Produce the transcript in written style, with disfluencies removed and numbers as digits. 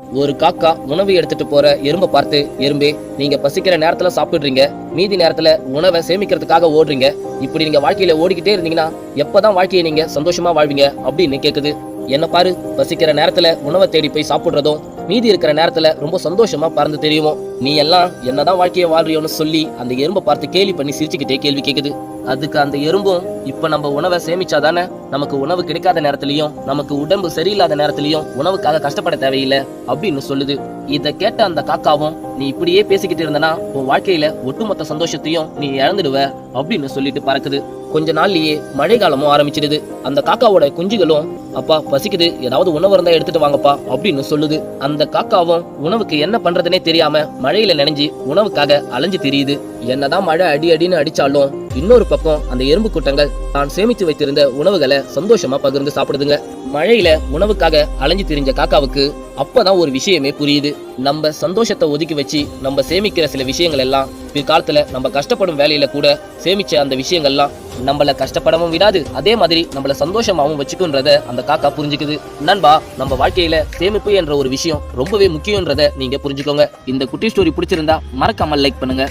ஒரு காக்கா உணவு எடுத்துட்டு போற எறும்பை பார்த்து, எறும்பே, நீங்க பசிக்கிற நேரத்துல சாப்பிடுறீங்க, மீதி நேரத்துல உணவை சேமிக்கிறதுக்காக ஓடுறீங்க. இப்படி நீங்க வாழ்க்கையில ஓடிக்கிட்டே இருந்தீங்கன்னா எப்பதான் வாழ்க்கையை நீங்க சந்தோஷமா வாழ்வீங்க அப்படின்னு கேக்குது. என்ன பாரு, பசிக்கிற நேரத்துல உணவை தேடி போய் சாப்பிடுறதும், மீதி இருக்கிற நேரத்துல ரொம்ப சந்தோஷமா பறந்து தெரியுவோம். நீ எல்லாம் என்னதான் வாழ்க்கையை வாழ்றியோன்னு சொல்லி அந்த எறும்பை பார்த்து கேலி பண்ணி சிரிச்சுக்கிட்டே கேள்வி கேக்குது. அதுக்கு அந்த எறும்பும், இப்ப நம்ம உணவை சேமிச்சாதானே நமக்கு உணவு கிடைக்காத நேரத்திலயும், நமக்கு உடம்பு சரியில்லாத நேரத்திலயும் உணவுக்காக கஷ்டப்பட தேவையில்லை அப்படின்னு சொல்லுது. இத கேட்ட அந்த காக்காவும், நீ இப்படியே பேசிக்கிட்டு இருந்தனா உன் வாழ்க்கையில ஒட்டுமொத்த சந்தோஷத்தையும் நீ இழந்துடுவ அப்படின்னு சொல்லிட்டு பறக்குது. கொஞ்ச நாள்லயே மழை காலமும் ஆரம்பிச்சிடுது. அந்த காக்காவோட குஞ்சுகளும், அப்பா பசிக்குது, ஏதாவது உணவு இருந்தா எடுத்துட்டு வாங்கப்பா அப்படின்னு சொல்லுது. அந்த காக்காவும் உணவுக்கு என்ன பண்றதுனே தெரியாம மழையில நனைஞ்சு உணவுக்காக அலைஞ்சு திரியுது. என்னதான் மழை அடி அடின்னு அடிச்சாலும் இன்னொரு பக்கம் அந்த எறும்பு கூட்டங்கள் தான் சேமித்து வைத்திருந்த உணவுகளை சந்தோஷமா பகிர்ந்து சாப்பிடுதுங்க. மழையில உணவுக்காக அலைஞ்சு திரிஞ்ச காக்காவுக்கு அப்பதான் ஒரு விஷயமே புரியுது. நம்ம சந்தோஷத்தை ஒதுக்கி வச்சு நம்ம சேமிக்கிற சில விஷயங்கள் எல்லாம் பிற்காலத்துல நம்ம கஷ்டப்படும் வேலையில கூட சேமிச்ச அந்த விஷயங்கள்லாம் நம்மள கஷ்டப்படவும் விடாது, அதே மாதிரி நம்மள சந்தோஷமாவும் வச்சுக்குன்றத அந்த காக்கா புரிஞ்சுக்குது. நண்பா, நம்ம வாழ்க்கையில சேமிப்பு என்ற ஒரு விஷயம் ரொம்பவே முக்கியன்றத நீங்க புரிஞ்சுக்கோங்க. இந்த குட்டி ஸ்டோரி பிடிச்சிருந்தா மறக்காம லைக் பண்ணுங்க.